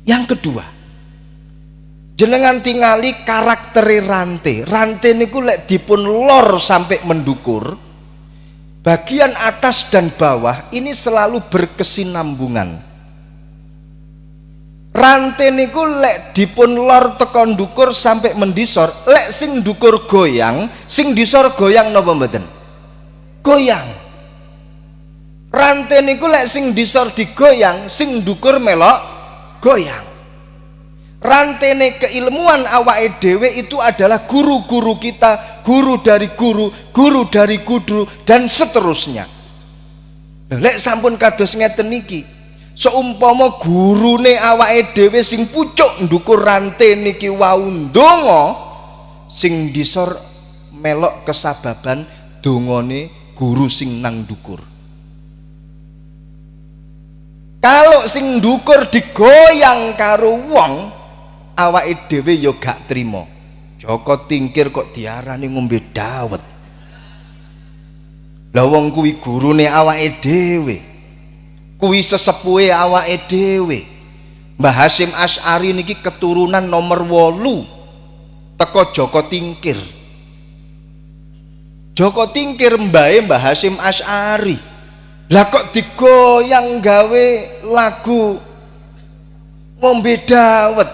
Yang kedua, jenengan tingali karakteri rantai. Rantai niku lek dipun lor sampai mendukur, bagian atas dan bawah ini selalu berkesinambungan. Rantai niku lek dipun lor tekan dukur sampai mendisor, lek sing dukur goyang, sing disor goyang napa mboten? Goyang. Rantai niku lek sing disor digoyang, sing dukur melok goyang. Rantene keilmuan awake dhewe itu adalah guru-guru kita, guru dari guru, guru dari guru, dan seterusnya. Lek sampun kados ngeten niki, seumpama gurune awake dhewe sing pucuk ndukur rantai niki wau ndonga, sing disor melok kesababan dongane guru sing nang ndukur. Kalau sing ndukur digoyang karo wong, awake dhewe ya gak trima. Joko Tingkir kok diarani ngombe dawet. Lah wong kuwi gurune awake dhewe, kuwi sesepuhe awake dhewe. Mbah Hasyim Asy'ari niki keturunan nomor 8 teko Joko Tingkir. Joko Tingkir mbahe Mbah Hasyim Asy'ari. Lah kok digoyang gawe lagu ngombe dawet.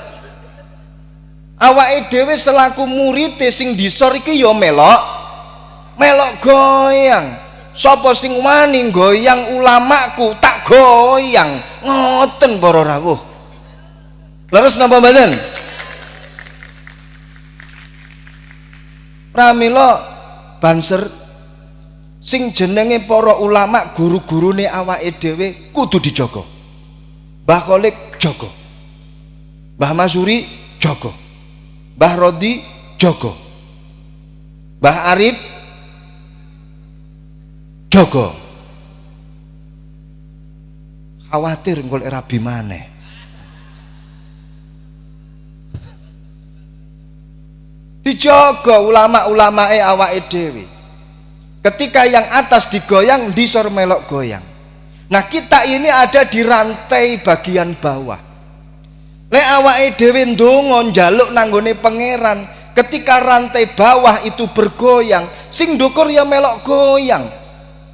Awake dhewe selaku murid sing disor iki ya melok goyang. Sapa sing wani goyang ulamaku tak goyang. Ngoten para rawuh. Leres napa mboten? Pramila banser sing jenenge para ulama guru-gurune awake dhewe kudu dijaga. Mbah Kholik jaga, Mbah Masuri jaga, Mbah Rodi jaga, Mbah Arif jaga. Khawatir golek rabi maneh. Dijaga ulama-ulamae awake dhewe. Ketika yang atas digoyang, disor melok goyang. Nah, kita ini ada di rantai bagian bawah. Lek awake dhewe ndonga njaluk nanggone pangeran, ketika rantai bawah itu bergoyang, sing ndukur ya melok goyang.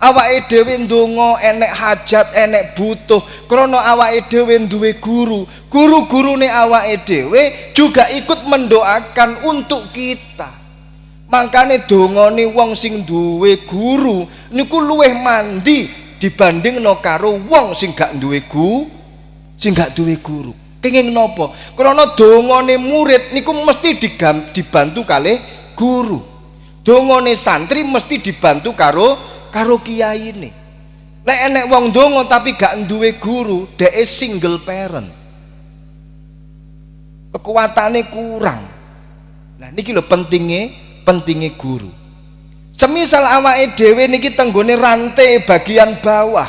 Awake dhewe ndonga enek hajat, enek butuh, krana awake dhewe duwe guru. Guru-gurune awake dhewe juga ikut mendoakan untuk kita. Makane dongane wong sing duwe guru niku luwih mandi dibandingno karo wong sing gak duwe guru. Kenging napa? Krana dongane murid niku mesti dibantu kalih guru. Dongane santri mesti dibantu karo kiyaine. Lek enek wong donga tapi gak duwe guru, dhek single parent. Kekuatane kurang. Nah niki lho pentinge guru. Semisal awake dhewe niki tenggone rantai bagian bawah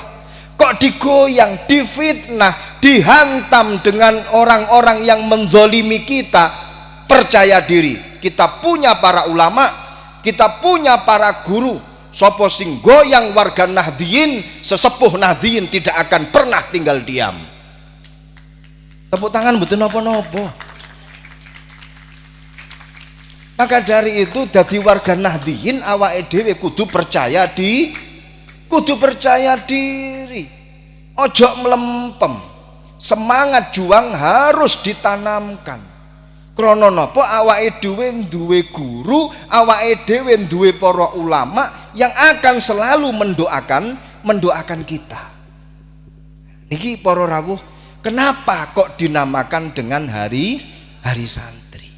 kok digoyang, difitnah, dihantam dengan orang-orang yang menzolimi kita, percaya diri, kita punya para ulama, kita punya para guru. Sopo sing goyang warga Nahdliyin, sesepuh Nahdliyin tidak akan pernah tinggal diam. Tepuk tangan mboten napa-napa. Maka dari itu dadi warga Nahdliyin awake dhewe kudu percaya diri. Ojo mlempem. Semangat juang harus ditanamkan. Krana napa awake dhewe duwe guru, awake dhewe duwe para ulama yang akan selalu mendoakan kita. Niki para rawuh, kenapa kok dinamakan dengan hari santri?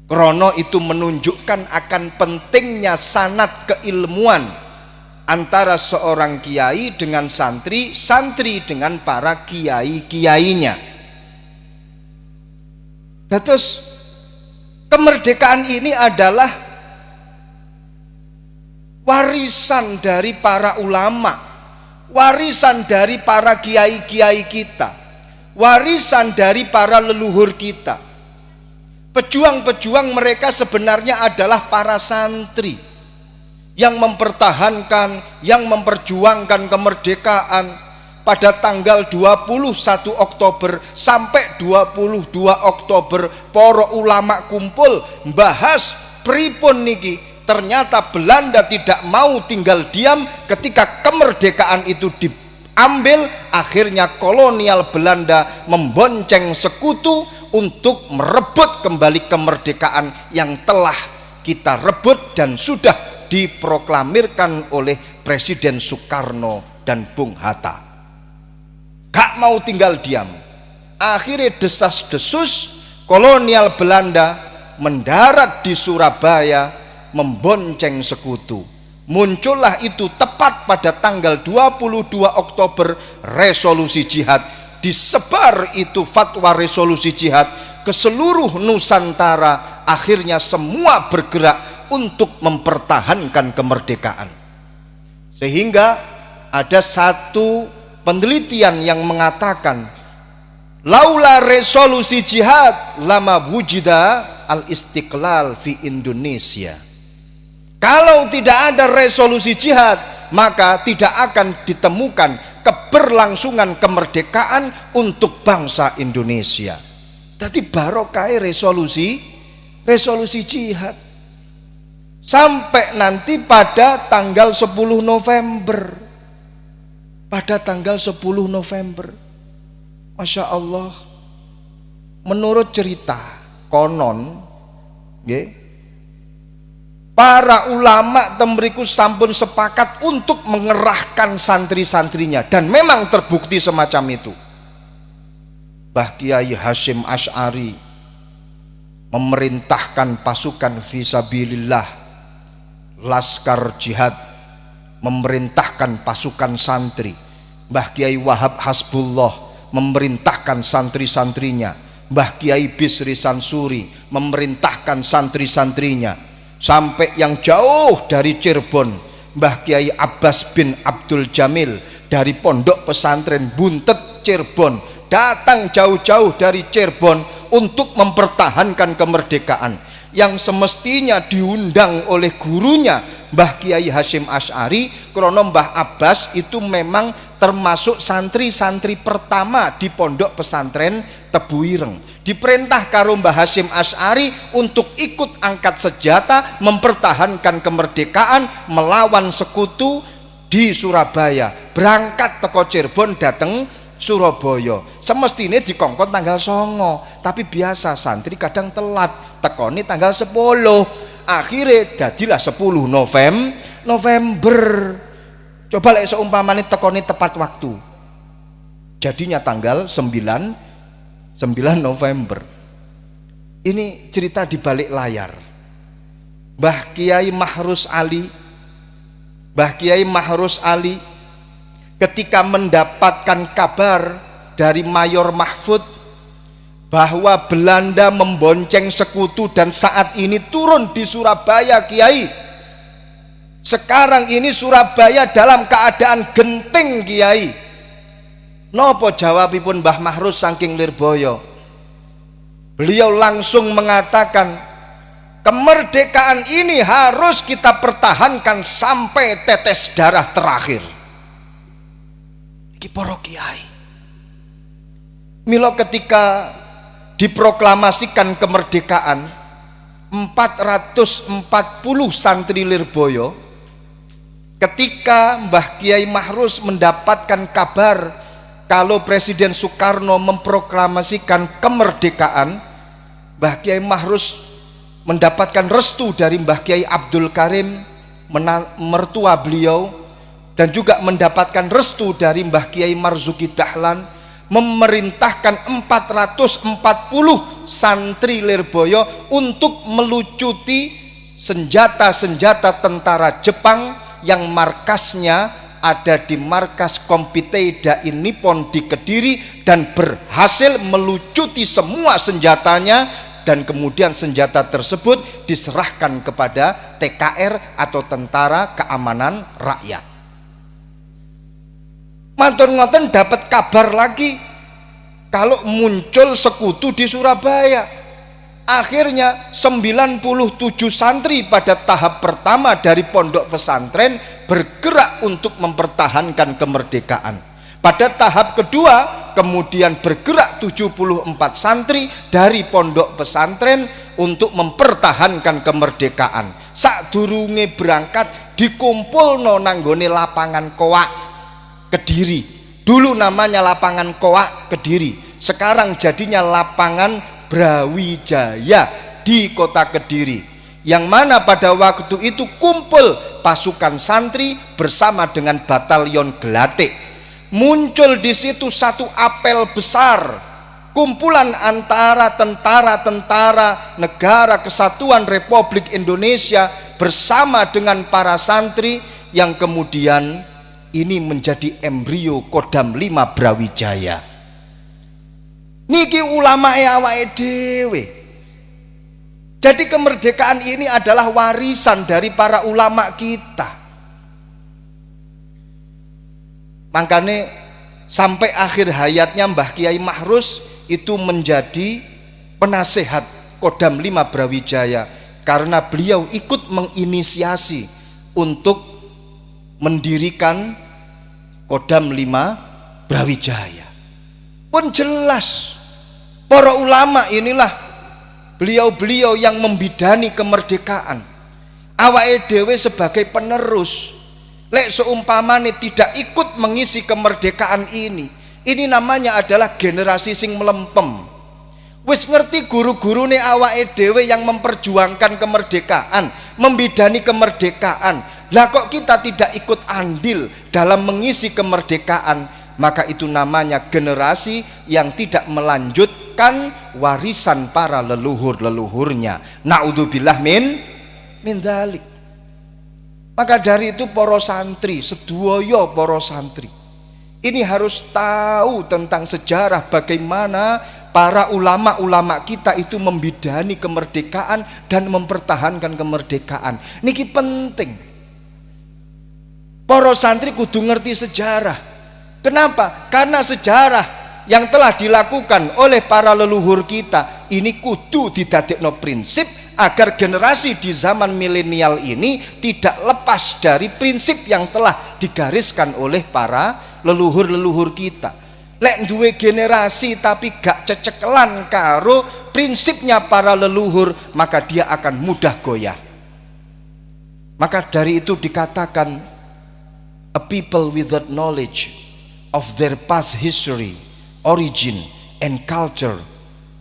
Krono itu menunjukkan akan pentingnya sanad keilmuan antara seorang kiai dengan santri, santri dengan para kiai-kiainya. Terus kemerdekaan ini adalah warisan dari para ulama, warisan dari para kiai-kiai kita, warisan dari para leluhur kita. Pejuang-pejuang mereka sebenarnya adalah para santri yang mempertahankan, yang memperjuangkan kemerdekaan. pada tanggal 21 Oktober sampai 22 Oktober para ulama kumpul bahas pripun niki. Ternyata Belanda tidak mau tinggal diam ketika kemerdekaan itu diambil. Akhirnya kolonial Belanda membonceng sekutu untuk merebut kembali kemerdekaan yang telah kita rebut dan sudah diproklamirkan oleh Presiden Soekarno dan Bung Hatta. Gak mau tinggal diam. Akhirnya desas-desus kolonial Belanda mendarat di Surabaya membonceng sekutu. Muncullah itu tepat pada tanggal 22 Oktober resolusi jihad. Disebar itu fatwa resolusi jihad ke seluruh Nusantara. Akhirnya semua bergerak untuk mempertahankan kemerdekaan. Sehingga ada satu penelitian yang mengatakan laula resolusi jihad lama wujida al-istiqlal fi Indonesia. Kalau tidak ada resolusi jihad, maka tidak akan ditemukan keberlangsungan kemerdekaan untuk bangsa Indonesia. Jadi barokah resolusi jihad. Sampai nanti pada tanggal 10 November. Pada tanggal 10 November. Masya Allah. Menurut cerita konon, para ulama temriku sampun sepakat untuk mengerahkan santri-santrinya, dan memang terbukti semacam itu. Mbah Kiai Hasyim Asy'ari memerintahkan pasukan fisabilillah, laskar jihad, memerintahkan pasukan santri. Mbah Kiai Wahab Hasbullah memerintahkan santri-santrinya. Mbah Kiai Bisri Sansuri memerintahkan santri-santrinya. Sampai yang jauh dari Cirebon, Mbah Kiai Abbas bin Abdul Jamil dari Pondok Pesantren Buntet Cirebon datang jauh-jauh dari Cirebon untuk mempertahankan kemerdekaan, yang semestinya diundang oleh gurunya Mbah Kiai Hasyim Asy'ari. Karena Mbah Abbas itu memang termasuk santri-santri pertama di Pondok Pesantren Tebu Ireng. Diperintah karo Mbah Hasyim Asy'ari untuk ikut angkat senjata mempertahankan kemerdekaan melawan sekutu di Surabaya. Berangkat teko Cirebon dateng Surabaya. Semestinya dikongkon tanggal 9, tapi biasa santri kadang telat, tekoni tanggal 10. Akhirnya jadilah 10 November. Coba lek seumpamane tekoni tepat waktu, jadinya tanggal 9 November. Ini cerita di balik layar. Mbah Kiai Mahrus Ali ketika mendapatkan kabar dari Mayor Mahfud bahwa Belanda membonceng sekutu dan saat ini turun di Surabaya, Kiai. Sekarang ini Surabaya dalam keadaan genting, Kiai. Nopo jawabipun Mbah Mahrus saking Lirboyo? Beliau langsung mengatakan, kemerdekaan ini harus kita pertahankan sampai tetes darah terakhir. Iki para kiai. Mila ketika diproklamasikan kemerdekaan, 440 santri Lirboyo, ketika Mbah Kiai Mahrus mendapatkan kabar kalau Presiden Soekarno memproklamasikan kemerdekaan, Mbah Kiai Mahrus mendapatkan restu dari Mbah Kiai Abdul Karim, mertua beliau, dan juga mendapatkan restu dari Mbah Kiai Marzuki Dahlan, memerintahkan 440 santri Lirboyo untuk melucuti senjata-senjata tentara Jepang yang markasnya ada di markas Kompiteida Nippon di Kediri, dan berhasil melucuti semua senjatanya, dan kemudian senjata tersebut diserahkan kepada TKR atau Tentara Keamanan Rakyat. Mantun ngoten dapat kabar lagi kalau muncul sekutu di Surabaya. Akhirnya 97 santri pada tahap pertama dari pondok pesantren bergerak untuk mempertahankan kemerdekaan. Pada tahap kedua kemudian bergerak 74 santri dari pondok pesantren untuk mempertahankan kemerdekaan. Sadurunge berangkat dikumpulno nanggone lapangan Koak Kediri. Dulu namanya lapangan Koak Kediri, sekarang jadinya lapangan Brawijaya di kota Kediri, yang mana pada waktu itu kumpul pasukan santri bersama dengan batalion Gelatik. Muncul di situ satu apel besar, kumpulan antara tentara-tentara Negara Kesatuan Republik Indonesia bersama dengan para santri, yang kemudian ini menjadi embrio Kodam 5 Brawijaya. Niki ulama awake dhewe. Jadi kemerdekaan ini adalah warisan dari para ulama kita. Makanya sampai akhir hayatnya Mbah Kiai Mahrus itu menjadi penasehat Kodam 5 Brawijaya, karena beliau ikut menginisiasi untuk mendirikan Kodam 5 Brawijaya. Pun jelas para ulama inilah beliau-beliau yang membidani kemerdekaan. Awake dhewe sebagai penerus, lek seumpamane tidak ikut mengisi kemerdekaan ini namanya adalah generasi sing melempem. Wis ngerti guru-gurune awake dhewe yang memperjuangkan kemerdekaan, membidani kemerdekaan, lah kok kita tidak ikut andil dalam mengisi kemerdekaan, maka itu namanya generasi yang tidak melanjutkan warisan para leluhur-leluhurnya. Naudzubillah min dzalik. Maka dari itu para santri, sedaya para santri ini harus tahu tentang sejarah bagaimana para ulama-ulama kita itu membidani kemerdekaan dan mempertahankan kemerdekaan. Niki penting. Para santri kudu ngerti sejarah. Kenapa? Karena sejarah yang telah dilakukan oleh para leluhur kita ini kudu didadekno prinsip agar generasi di zaman milenial ini tidak lepas dari prinsip yang telah digariskan oleh para leluhur-leluhur kita. Lek duwe generasi tapi gak cecekelan karo prinsipnya para leluhur, maka dia akan mudah goyah. Maka dari itu dikatakan, a people without knowledge of their past history, origin and culture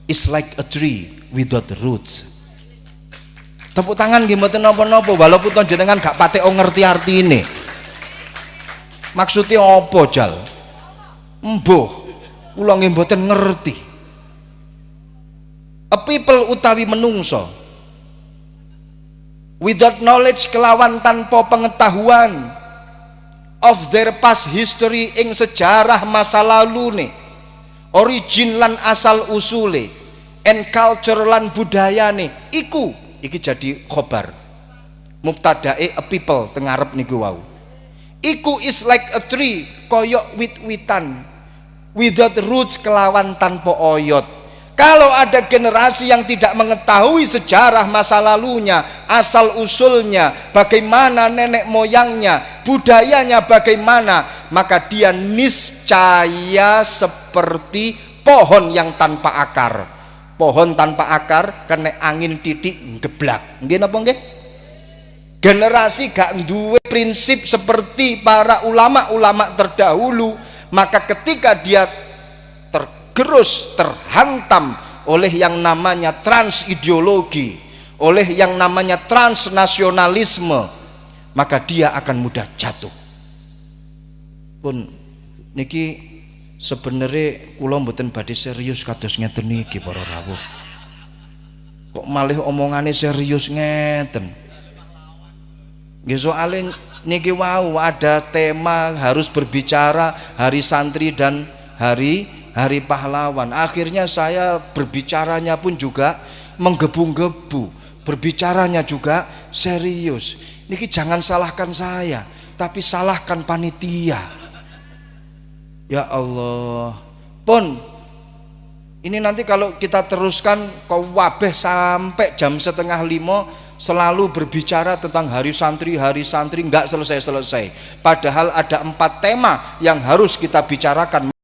is like a tree without roots. Tepuk tangan nggih mboten napa-napa, walaupun to jenengan gak patek ngerti artine. Maksudnya apa jal? Mbuh, kula nggih mboten ngerti. A people utawi menungso without knowledge, kelawan tanpa pengetahuan, of their past history, ing sejarah masa lalu nih, origin lan asal usule, and culture lan budayane, iki jadi khobar mubtadae a people tengarep niku wau. Iku is like a tree, koyok wit-witan, without roots, kelawan tanpa oyot. Kalau ada generasi yang tidak mengetahui sejarah masa lalunya, asal usulnya, bagaimana nenek moyangnya, budayanya bagaimana, maka dia niscaya seperti pohon yang tanpa akar. Pohon tanpa akar kena angin titik geblak. Nggih napa nggih? Generasi gak duwe prinsip seperti para ulama-ulama terdahulu, maka ketika dia tergerus, terhantam oleh yang namanya transideologi, oleh yang namanya transnasionalisme, maka dia akan mudah jatuh. Pun niki sebenarnya kula mboten badhe serius kados ngeten niki para rawuh. Kok malih omongane serius ngeten. Nggih soalé niki wau ada tema harus berbicara hari santri dan hari pahlawan. Akhirnya saya berbicaranya pun juga menggebu-gebu, berbicaranya juga serius. Niki jangan salahkan saya, tapi salahkan panitia. Ya Allah. Pun ini nanti kalau kita teruskan kau wabeh sampai jam 4:30, selalu berbicara tentang hari santri nggak selesai-selesai, padahal ada 4 tema yang harus kita bicarakan.